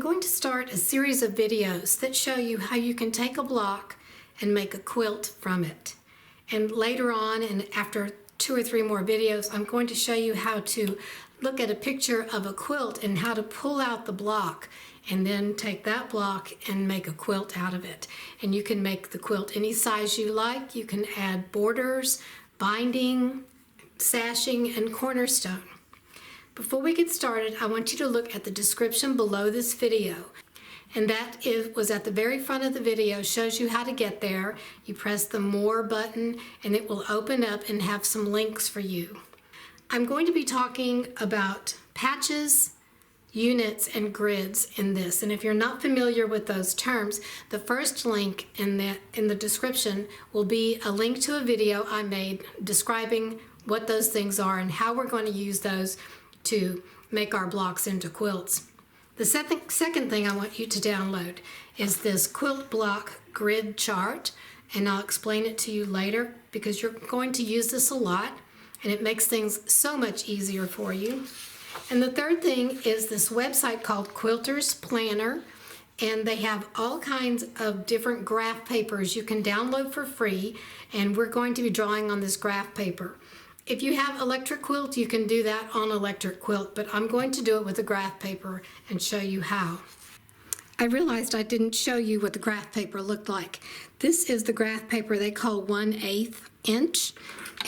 going to start a series of videos that show you how you can take a block and make a quilt from it. And later on, and after 2 or 3 more videos, I'm going to show you how to look at a picture of a quilt and how to pull out the block and then take that block and make a quilt out of it. And you can make the quilt any size you like. You can add borders, binding, sashing, and cornerstone. Before we get started, I want you to look at the description below this video. And was at the very front of the video, shows you how to get there. You press the More button and it will open up and have some links for you. I'm going to be talking about patches, units, and grids in this. And if you're not familiar with those terms, the first link in the description will be a link to a video I made describing what those things are and how we're going to use those to make our blocks into quilts. The second thing I want you to download is this quilt block grid chart, and I'll explain it to you later because you're going to use this a lot and it makes things so much easier for you. And the third thing is this website called Quilter's Planner, and they have all kinds of different graph papers you can download for free, and we're going to be drawing on this graph paper. If you have electric quilt, you can do that on electric quilt, but I'm going to do it with a graph paper and show you how. I realized I didn't show you what the graph paper looked like. This is the graph paper they call 1/8 inch,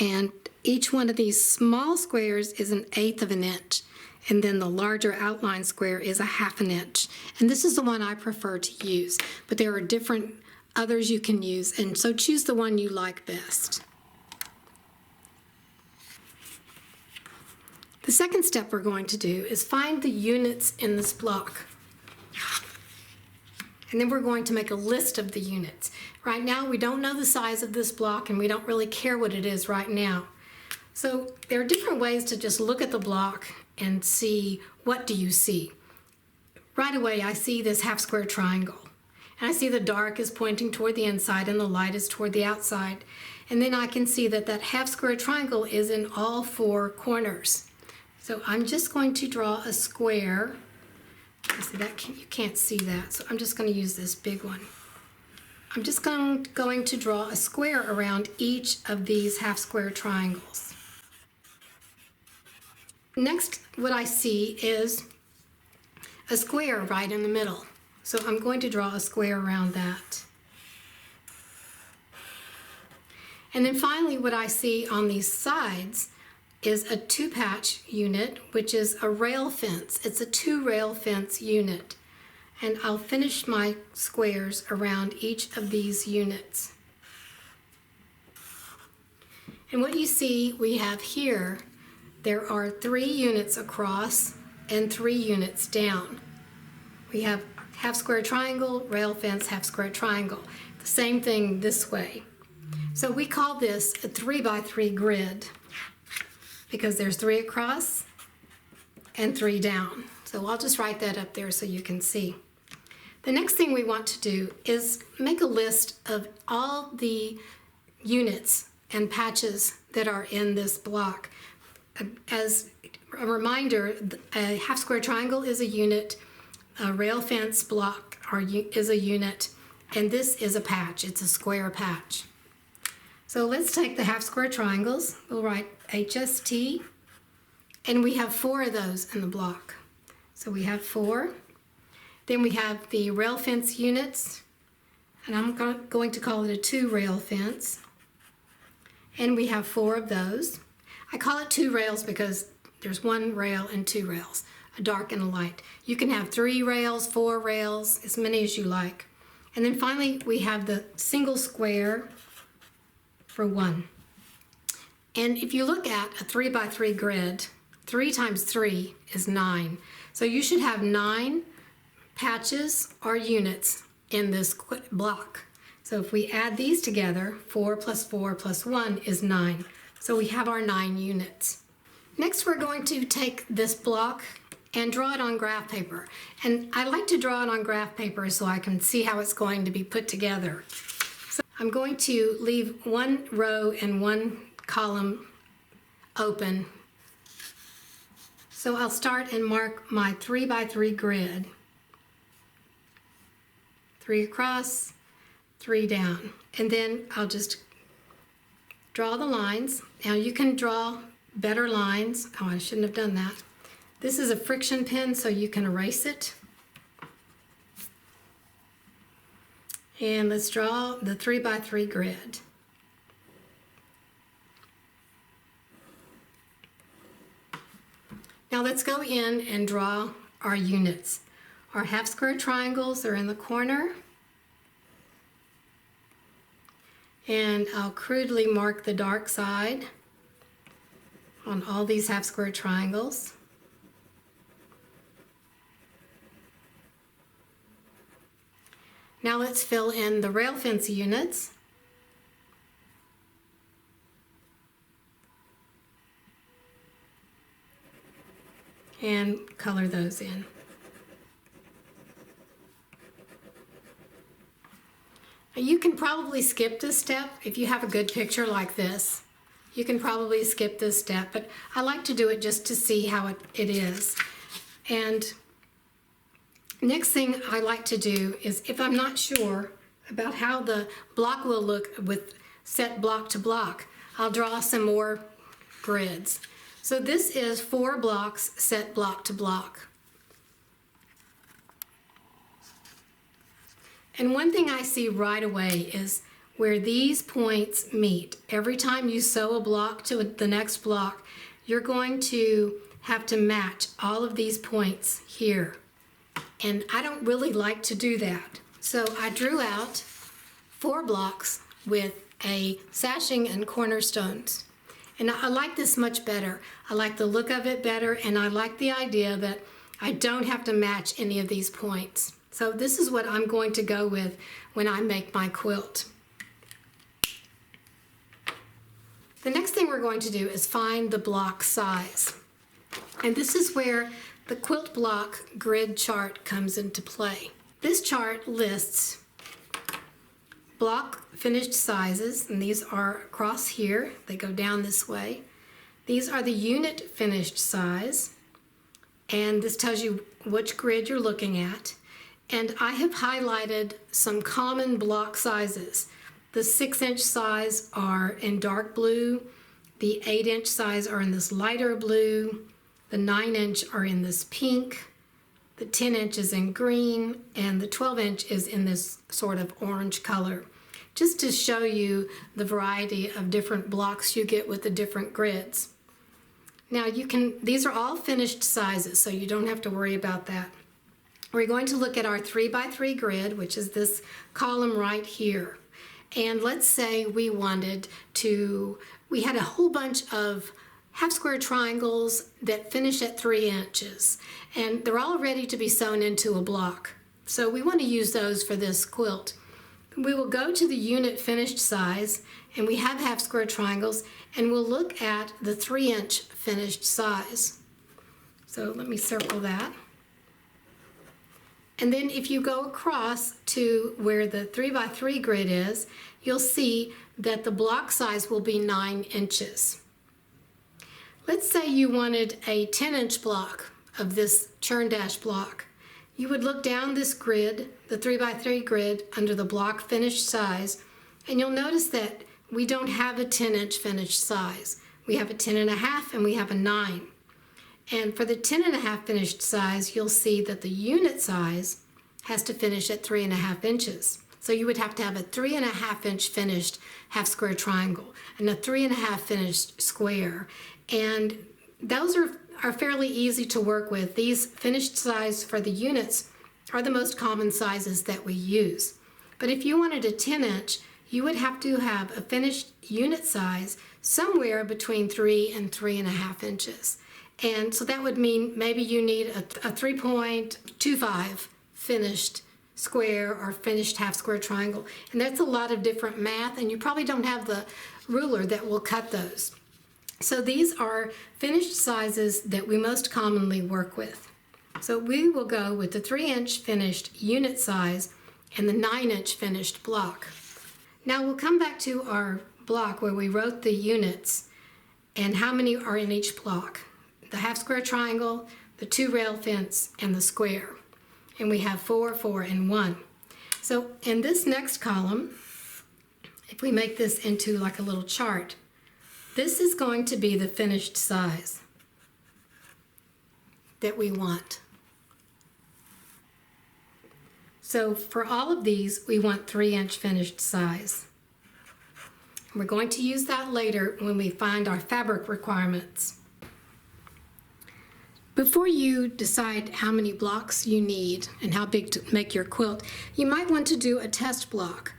and each one of these small squares is 1/8 of an inch, and then the larger outline square is 1/2 inch. And this is the one I prefer to use, but there are different others you can use, and so choose the one you like best. The second step we're going to do is find the units in this block. And then we're going to make a list of the units. Right now we don't know the size of this block and we don't really care what it is right now. So there are different ways to just look at the block and see what do you see. Right away I see this half square triangle. And I see the dark is pointing toward the inside and the light is toward the outside. And then I can see that that half square triangle is in all 4 corners. So I'm just going to draw a square. See that you can't see that, so I'm just going to use this big one. I'm just going to draw a square around each of these half square triangles. Next, what I see is a square right in the middle. So I'm going to draw a square around that. And then finally what I see on these sides is a 2-patch unit, which is a rail fence. It's a 2-rail fence unit. And I'll finish my squares around each of these units. And what you see we have here, there are 3 units across and 3 units down. We have half square triangle, rail fence, half square triangle. The same thing this way. So we call this a 3x3 grid, because there's 3 across and 3 down. So I'll just write that up there so you can see. The next thing we want to do is make a list of all the units and patches that are in this block. As a reminder, a half square triangle is a unit, a rail fence block is a unit, and this is a patch. It's a square patch. So let's take the half square triangles. We'll write HST, and we have 4 of those in the block. So we have 4. Then we have the rail fence units, and I'm going to call it a 2-rail fence. And we have 4 of those. I call it 2 rails because there's 1 rail and 2 rails, a dark and a light. You can have 3 rails, 4 rails, as many as you like. And then finally we have the single square for 1. And if you look at a 3x3 grid, 3 times 3 is 9. So you should have 9 patches or units in this block. So if we add these together, 4 plus 4 plus 1 is 9. So we have our 9 units. Next we're going to take this block and draw it on graph paper. And I like to draw it on graph paper so I can see how it's going to be put together. I'm going to leave 1 row and 1 column open. So I'll start and mark my 3x3 grid. 3 across, 3 down. And then I'll just draw the lines. Now you can draw better lines. Oh, I shouldn't have done that. This is a friction pen, so you can erase it. And let's draw the 3x3 grid. Now let's go in and draw our units. Our half square triangles are in the corner. And I'll crudely mark the dark side on all these half square triangles. Now let's fill in the rail fence units. And color those in. You can probably skip this step if you have a good picture like this. You can probably skip this step, but I like to do it just to see how it is. And next thing I like to do is, if I'm not sure about how the block will look with set block to block, I'll draw some more grids. So this is 4 blocks set block to block. And one thing I see right away is where these points meet. Every time you sew a block to the next block, you're going to have to match all of these points here. And I don't really like to do that. So I drew out 4 blocks with a sashing and cornerstones. And I like this much better. I like the look of it better, and I like the idea that I don't have to match any of these points. So this is what I'm going to go with when I make my quilt. The next thing we're going to do is find the block size. And this is where the quilt block grid chart comes into play. This chart lists block finished sizes, and these are across here. They go down this way. These are the unit finished size, and this tells you which grid you're looking at. And I have highlighted some common block sizes. The 6-inch size are in dark blue, the 8-inch size are in this lighter blue, the 9-inch are in this pink, the 10-inch is in green, and the 12-inch is in this sort of orange color, just to show you the variety of different blocks you get with the different grids. Now these are all finished sizes, so you don't have to worry about that. We're going to look at our 3x3 grid, which is this column right here. And let's say we had a whole bunch of half square triangles that finish at 3 inches, and they're all ready to be sewn into a block. So we want to use those for this quilt. We will go to the unit finished size, and we have half square triangles, and we'll look at the 3-inch finished size. So let me circle that. And then if you go across to where the 3x3 grid is, you'll see that the block size will be 9 inches. Let's say you wanted a 10-inch block of this churn dash block. You would look down this grid, the 3x3 grid, under the block finished size, and you'll notice that we don't have a 10-inch finished size. We have a 10.5 and we have a 9. And for the 10.5 finished size, you'll see that the unit size has to finish at 3.5 inches. So you would have to have a 3.5-inch finished half square triangle and a 3.5 finished square. And those are fairly easy to work with. These finished size for the units are the most common sizes that we use. But if you wanted a 10-inch, you would have to have a finished unit size somewhere between 3 and 3.5 inches. And so that would mean maybe you need a 3.25 finished square or finished half square triangle. And that's a lot of different math, and you probably don't have the ruler that will cut those. So these are finished sizes that we most commonly work with. So we will go with the 3-inch finished unit size and the 9-inch finished block. Now we'll come back to our block where we wrote the units and how many are in each block. The half square triangle, the 2 rail fence, and the square. And we have 4, 4, and 1. So in this next column, if we make this into like a little chart, this is going to be the finished size that we want. So for all of these, we want 3-inch finished size. We're going to use that later when we find our fabric requirements. Before you decide how many blocks you need and how big to make your quilt, you might want to do a test block.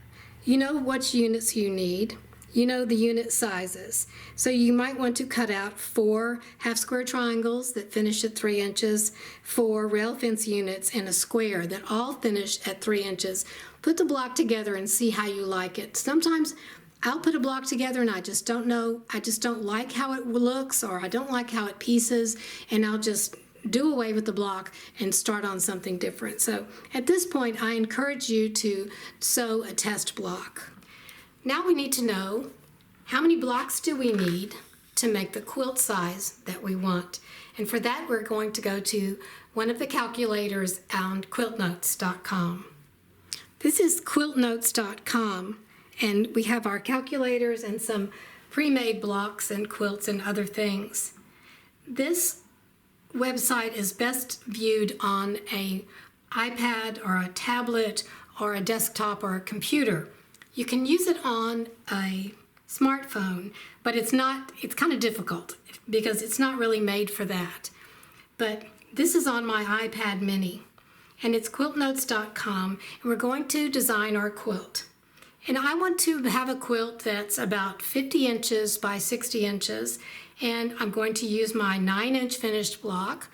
You know which units you need. You know the unit sizes. So you might want to cut out 4 half-square triangles that finish at 3 inches, 4 rail fence units, and a square that all finish at 3 inches. Put the block together and see how you like it. Sometimes I'll put a block together and I just don't like how it looks, or I don't like how it pieces, and I'll just do away with the block and start on something different. So at this point, I encourage you to sew a test block. Now we need to know how many blocks do we need to make the quilt size that we want. And for that, we're going to go to one of the calculators on quiltnotes.com. This is quiltnotes.com. And we have our calculators and some pre-made blocks and quilts and other things. This website is best viewed on an iPad or a tablet or a desktop or a computer. You can use it on a smartphone, but it's kind of difficult because it's not really made for that. But this is on my iPad mini, and it's quiltnotes.com, and we're going to design our quilt. And I want to have a quilt that's about 50 inches by 60 inches. And I'm going to use my 9-inch finished block.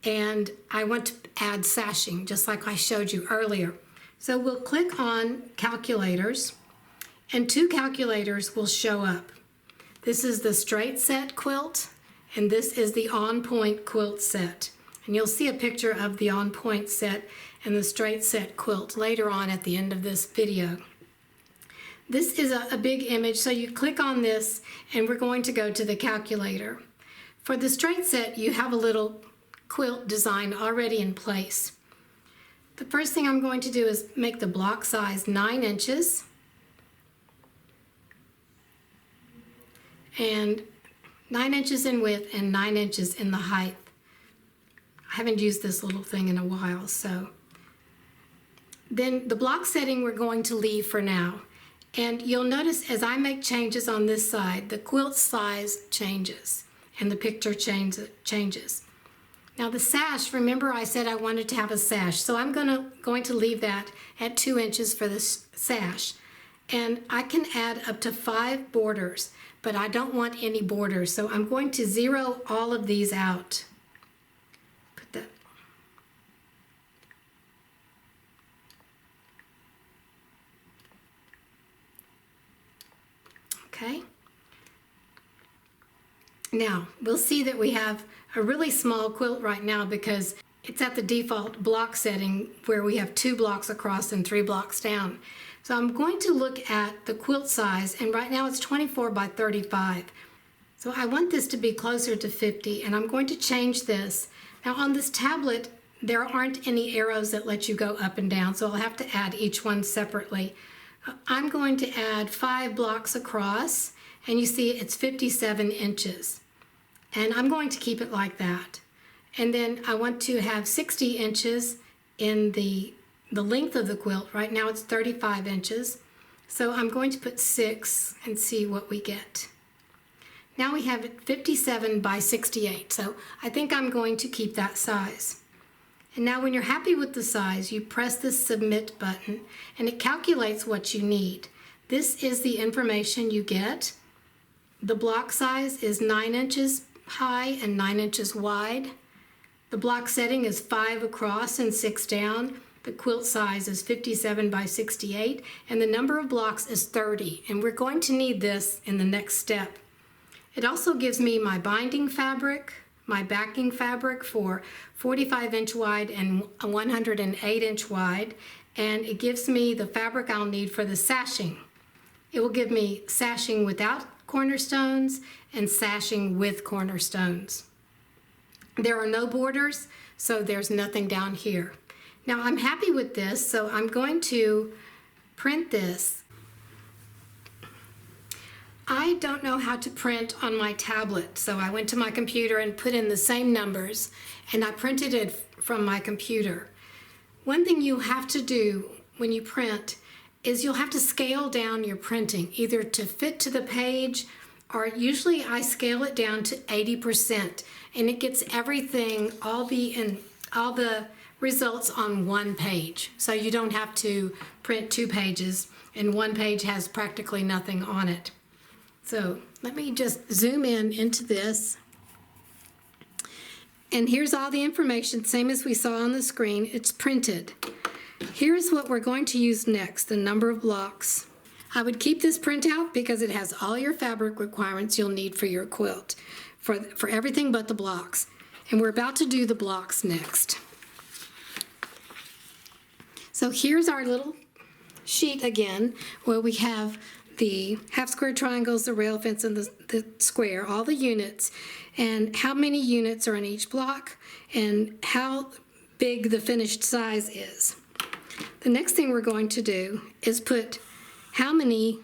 And I want to add sashing, just like I showed you earlier. So we'll click on calculators, and 2 calculators will show up. This is the straight set quilt, and this is the on-point quilt set. And you'll see a picture of the on-point set and the straight set quilt later on at the end of this video. This is a big image, so you click on this and we're going to go to the calculator. For the straight set, you have a little quilt design already in place. The first thing I'm going to do is make the block size 9 inches. And 9 inches in width and 9 inches in the height. I haven't used this little thing in a while, so. Then the block setting we're going to leave for now. And you'll notice as I make changes on this side, the quilt size changes and the picture changes. Now the sash, remember I said I wanted to have a sash, so I'm going to leave that at 2 inches for the sash. And I can add up to 5 borders, but I don't want any borders, so I'm going to zero all of these out. Put that. Okay. Now, we'll see that we have a really small quilt right now because it's at the default block setting where we have 2 blocks across and 3 blocks down. So I'm going to look at the quilt size, and right now it's 24 by 35. So I want this to be closer to 50, and I'm going to change this. Now on this tablet, there aren't any arrows that let you go up and down, so I'll have to add each one separately. I'm going to add 5 blocks across, and you see it's 57 inches. And I'm going to keep it like that. And then I want to have 60 inches in the length of the quilt. Right now it's 35 inches. So I'm going to put 6 and see what we get. Now we have it 57 by 68. So I think I'm going to keep that size. And now when you're happy with the size, you press the submit button and it calculates what you need. This is the information you get. The block size is 9 inches high and 9 inches wide. The block setting is 5 across and 6 down. The quilt size is 57 by 68, and the number of blocks is 30, and we're going to need this in the next step. It also gives me my binding fabric, my backing fabric for 45-inch wide and 108-inch wide, and it gives me the fabric I'll need for the sashing. It will give me sashing without cornerstones and sashing with cornerstones. There are no borders, so there's nothing down here. Now I'm happy with this, so I'm going to print this. I don't know how to print on my tablet, so I went to my computer and put in the same numbers, and I printed it from my computer. One thing you have to do when you print is you'll have to scale down your printing, either to fit to the page, or usually I scale it down to 80%, and it gets everything, all the results on one page. So you don't have to print 2 pages, and one page has practically nothing on it. So let me just zoom in into this. And here's all the information, same as we saw on the screen. It's printed. Here's what we're going to use next, the number of blocks. I would keep this printout because it has all your fabric requirements you'll need for your quilt, for everything but the blocks. And we're about to do the blocks next. So here's our little sheet again, where we have the half square triangles, the rail fence, and the square, all the units, and how many units are in each block, and how big the finished size is. The next thing we're going to do is put how many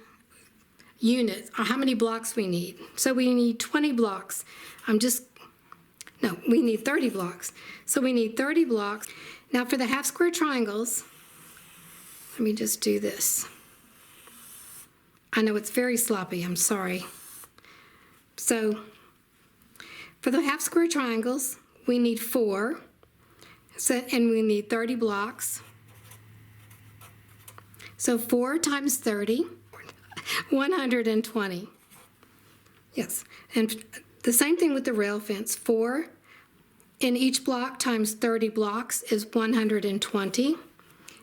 units, or how many blocks we need. So we need 20 blocks. We need 30 blocks. So we need 30 blocks. Now for the half square triangles, let me just do this. I know it's very sloppy, I'm sorry. So for the half square triangles, we need 4, and we need 30 blocks. So 4 times 30, 120. Yes, and the same thing with the rail fence. 4 in each block times 30 blocks is 120.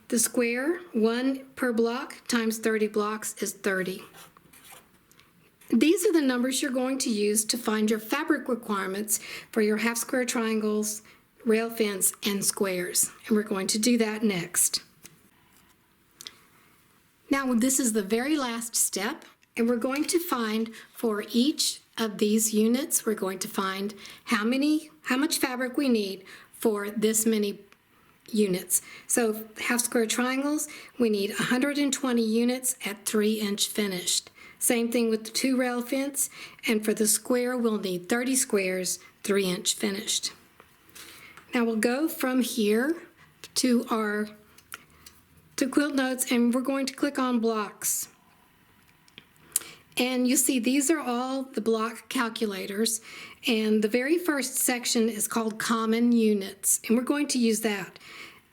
The square, 1 per block times 30 blocks is 30. These are the numbers you're going to use to find your fabric requirements for your half square triangles, rail fence, and squares. And we're going to do that next. Now this is the very last step, and we're going to find for each of these units, we're going to find how much fabric we need for this many units. So half square triangles, we need 120 units at 3-inch finished. Same thing with the 2 rail fence, and for the square we'll need 30 squares, 3-inch finished. Now we'll go from here to Quilt Notes, and we're going to click on blocks. And you see these are all the block calculators, and the very first section is called common units, and we're going to use that.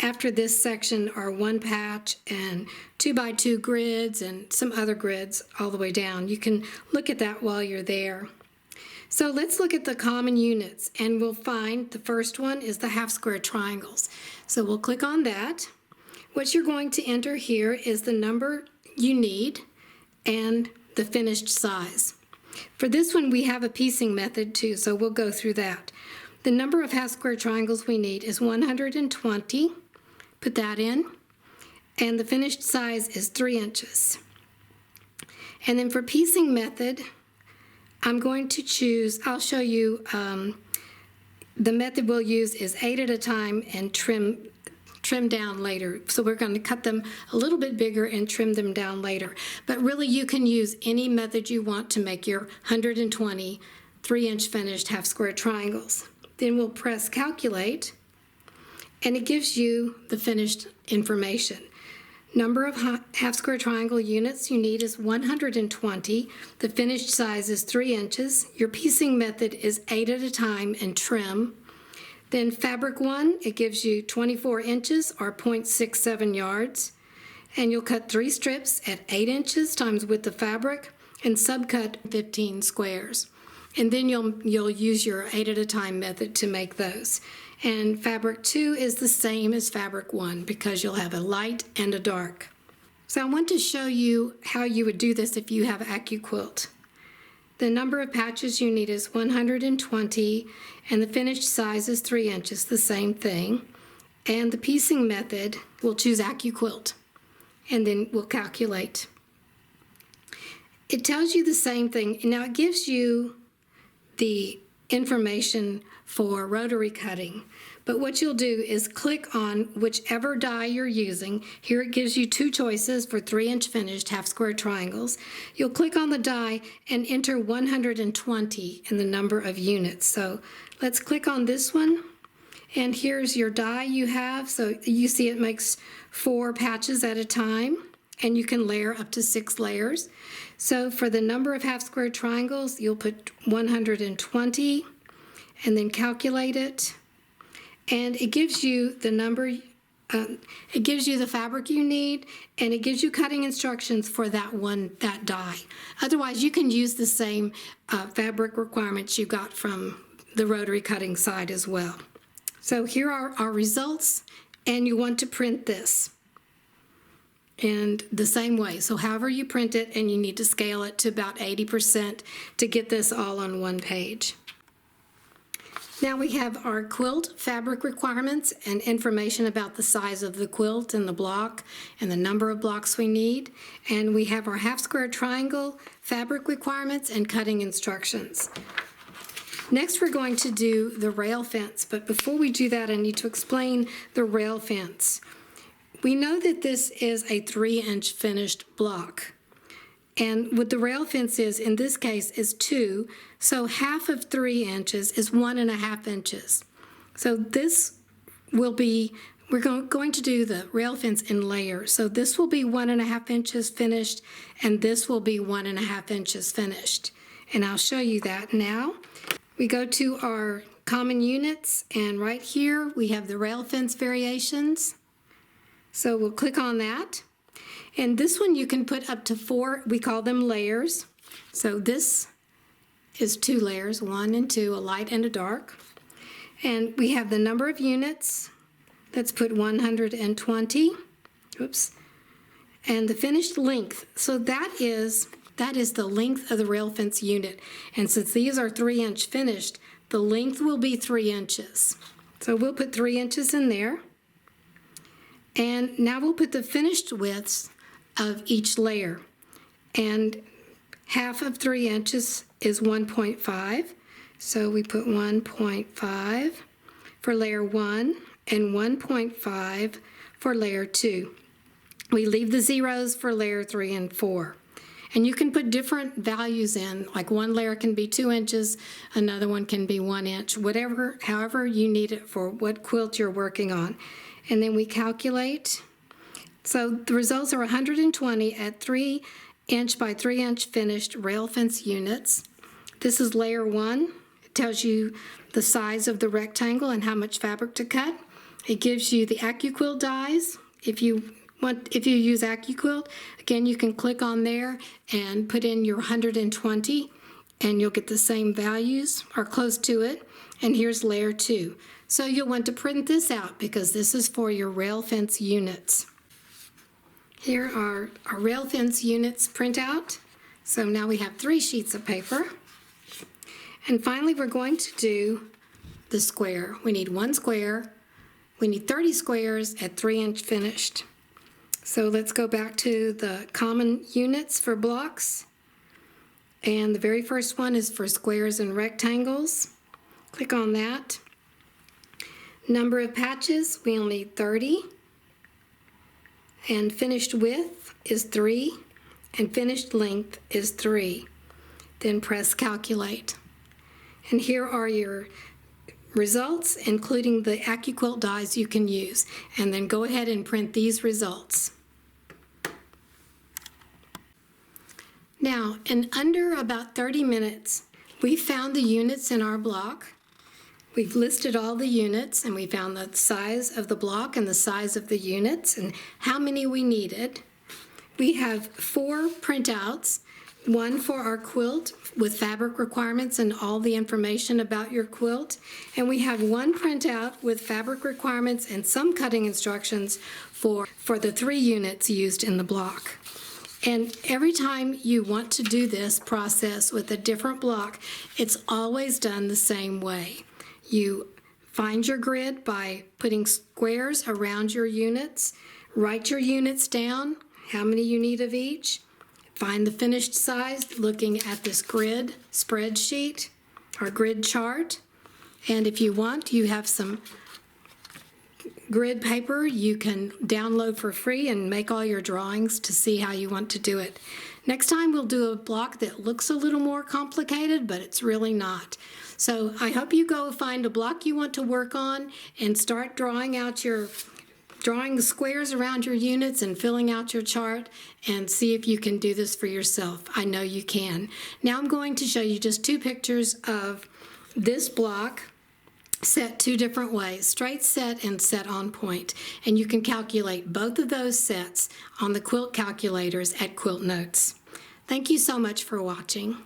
After this section are 1 patch and 2x2 grids and some other grids all the way down. You can look at that while you're there. So let's look at the common units, and we'll find the first one is the half square triangles. So we'll click on that. What you're going to enter here is the number you need and the finished size. For this one we have a piecing method too, so we'll go through that. The number of half square triangles we need is 120. Put that in. And the finished size is 3 inches. And then for piecing method, I'm going to choose, I'll show you, the method we'll use is 8 at a time and trim down later. So we're going to cut them a little bit bigger and trim them down later. But really you can use any method you want to make your 120 3-inch finished half square triangles. Then we'll press calculate, and it gives you the finished information. Number of half square triangle units you need is 120. The finished size is 3 inches. Your piecing method is 8 at a time and trim. Then fabric 1, it gives you 24 inches or 0.67 yards. And you'll cut 3 strips at 8 inches times width of fabric and subcut 15 squares. And then you'll use your 8 at a time method to make those. And fabric 2 is the same as fabric 1 because you'll have a light and a dark. So I want to show you how you would do this if you have AccuQuilt. The number of patches you need is 120, and the finished size is 3 inches, the same thing. And the piecing method, we'll choose AccuQuilt, and then we'll calculate. It tells you the same thing. Now it gives you the information for rotary cutting, But what you'll do is click on whichever die you're using. Here it gives you two choices for 3-inch finished half square triangles. You'll click on the die and enter 120 in the number of units. So let's click on this one. And here's your die you have. So you see it makes 4 patches at a time, and you can layer up to 6 layers. So for the number of half square triangles, you'll put 120 and then calculate it. And it gives you the number, it gives you the fabric you need, and it gives you cutting instructions for that die. Otherwise, you can use the same fabric requirements you got from the rotary cutting side as well. So here are our results, and you want to print this in the same way. So however you print it, and you need to scale it to about 80% to get this all on one page. Now we have our quilt fabric requirements and information about the size of the quilt and the block and the number of blocks we need. And we have our half square triangle fabric requirements and cutting instructions. Next, we're going to do the rail fence, but before we do that, I need to explain the rail fence. We know that this is a 3-inch finished block, and what the rail fence is, in this case, is 2, so half of 3 inches is 1.5 inches. So this will be, we're going to do the rail fence in layers, so this will be 1.5 inches finished, and this will be 1.5 inches finished, and I'll show you that now. We go to our common units, and right here we have the rail fence variations. So we'll click on that. And this one you can put up to 4, we call them layers. So this is 2 layers, 1 and 2, a light and a dark. And we have the number of units. Let's put 120. Oops. And the finished length. So that is the length of the rail fence unit. And since these are 3-inch finished, the length will be 3 inches. So we'll put 3 inches in there. And now we'll put the finished widths of each layer. And half of 3 inches is 1.5. So we put 1.5 for layer 1 and 1.5 for layer 2. We leave the zeros for layer 3 and 4. And you can put different values in, like one layer can be 2 inches, another one can be 1 inch, whatever, however you need it for what quilt you're working on. And then we calculate. So the results are 120 at 3-inch by 3-inch finished rail fence units. This is layer 1. It tells you the size of the rectangle and how much fabric to cut. It gives you the AccuQuilt dies. If you use AccuQuilt, again, you can click on there and put in your 120, and you'll get the same values or close to it. And here's layer 2. So you'll want to print this out because this is for your rail fence units. Here are our rail fence units printout. So now we have 3 sheets of paper. And finally, we're going to do the square. We need 1 square. We need 30 squares at 3-inch finished. So let's go back to the common units for blocks. And the very first one is for squares and rectangles. Click on that. Number of patches, we only need 30. And finished width is 3. And finished length is 3. Then press calculate. And here are your results, including the AccuQuilt dies you can use. And then go ahead and print these results. Now, in under about 30 minutes, we found the units in our block. We've listed all the units, and we found the size of the block and the size of the units and how many we needed. We have 4 printouts, one for our quilt with fabric requirements and all the information about your quilt, and we have 1 printout with fabric requirements and some cutting instructions for the 3 units used in the block. And every time you want to do this process with a different block, it's always done the same way. You find your grid by putting squares around your units, write your units down, how many you need of each, find the finished size looking at this grid spreadsheet or grid chart, and if you want, you have some grid paper you can download for free and make all your drawings to see how you want to do it. Next time we'll do a block that looks a little more complicated, but it's really not. So I hope you go find a block you want to work on and start drawing squares around your units and filling out your chart, and see if you can do this for yourself. I know you can. Now I'm going to show you just 2 pictures of this block set 2 different ways, straight set and set on point. And you can calculate both of those sets on the quilt calculators at Quilt Notes. Thank you so much for watching.